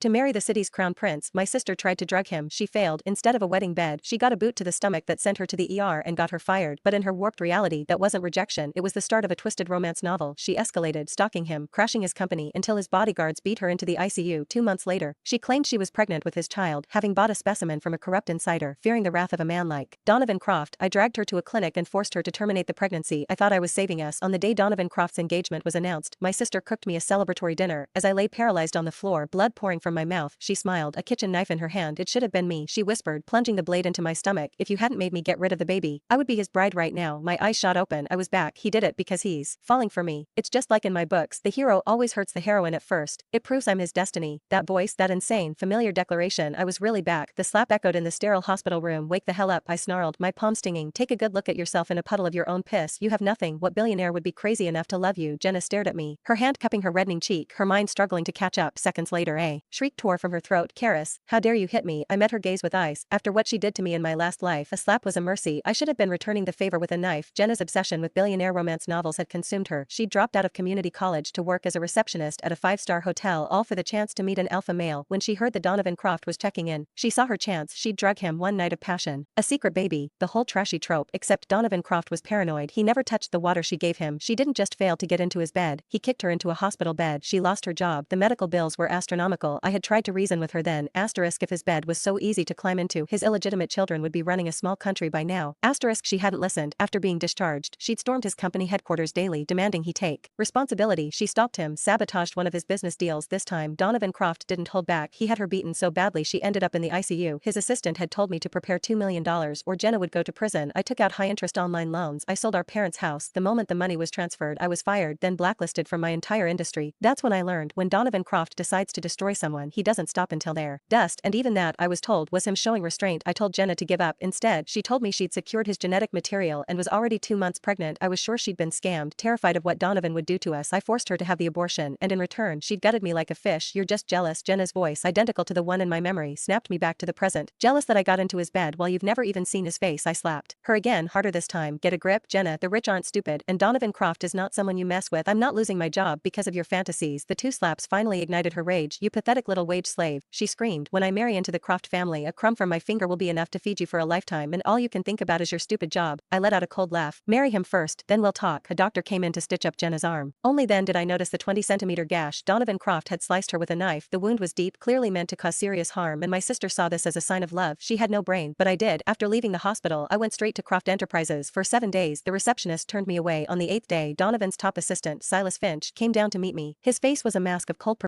To marry the city's crown prince, my sister tried to drug him. She failed. Instead of a wedding bed, she got a boot to the stomach that sent her to the ER and got her fired. But in her warped reality, that wasn't rejection. It was the start of a twisted romance novel. She escalated, stalking him, crashing his company until his bodyguards beat her into the ICU. 2 months later, she claimed she was pregnant with his child, having bought a specimen from a corrupt insider, fearing the wrath of a man like Donovan Croft. I dragged her to a clinic and forced her to terminate the pregnancy. I thought I was saving us. On the day Donovan Croft's engagement was announced, my sister cooked me a celebratory dinner. As I lay paralyzed on the floor, blood pouring from my mouth, she smiled, a kitchen knife in her hand. It should have been me, she whispered, plunging the blade into my stomach. If you hadn't made me get rid of the baby, I would be his bride right now. My eyes shot open. I was back. He did it because he's falling for me. It's just like in my books. The hero always hurts the heroine at first. It proves I'm his destiny. That voice, that insane, familiar declaration. I was really back. The slap echoed in the sterile hospital room. Wake the hell up, I snarled, my palm stinging. Take a good look at yourself in a puddle of your own piss. You have nothing. What billionaire would be crazy enough to love you? Jenna stared at me, her hand cupping her reddening cheek, her mind struggling to catch up. Seconds later, a shriek tore from her throat. Karis, how dare you hit me? I met her gaze with ice. After what she did to me in my last life, a slap was a mercy. I should have been returning the favor with a knife. Jenna's obsession with billionaire romance novels had consumed her. She'd dropped out of community college to work as a receptionist at a 5-star hotel, all for the chance to meet an alpha male. When she heard that Donovan Croft was checking in, she saw her chance. She'd drug him one night of passion. A secret baby, the whole trashy trope, except Donovan Croft was paranoid. He never touched the water she gave him. She didn't just fail to get into his bed, he kicked her into a hospital bed. She lost her job. The medical bills were astronomical. I had tried to reason with her then. Asterisk, if his bed was so easy to climb into, his illegitimate children would be running a small country by now. Asterisk, she hadn't listened. After being discharged, she'd stormed his company headquarters daily, demanding he take responsibility. She stopped him, sabotaged one of his business deals. This time, Donovan Croft didn't hold back. He had her beaten so badly she ended up in the ICU. His assistant had told me to prepare $2 million or Jenna would go to prison. I took out high-interest online loans. I sold our parents' house. The moment the money was transferred, I was fired, then blacklisted from my entire industry. That's when I learned, when Donovan Croft decides to destroy someone, he doesn't stop until they're dust, and even that, I was told, was him showing restraint. I told Jenna to give up. Instead, she told me she'd secured his genetic material and was already 2 months pregnant. I was sure she'd been scammed. Terrified of what Donovan would do to us, I forced her to have the abortion, and in return, she'd gutted me like a fish. You're just jealous. Jenna's voice, identical to the one in my memory, snapped me back to the present. Jealous that I got into his bed while you've never even seen his face. I slapped her again, harder this time. Get a grip, Jenna. The rich aren't stupid, and Donovan Croft is not someone you mess with. I'm not losing my job because of your fantasies. The 2 slaps finally ignited her rage. You pathetic little wage slave, she screamed. When I marry into the Croft family, a crumb from my finger will be enough to feed you for a lifetime, and all you can think about is your stupid job. I let out a cold laugh. Marry him first, then we'll talk. A doctor came in to stitch up Jenna's arm. Only then did I notice the 20-centimeter gash. Donovan Croft had sliced her with a knife. The wound was deep, clearly meant to cause serious harm, and my sister saw this as a sign of love. She had no brain, but I did. After leaving the hospital, I went straight to Croft Enterprises. For 7 days, the receptionist turned me away. On the 8th day, Donovan's top assistant, Silas Finch, came down to meet me. His face was a mask of cold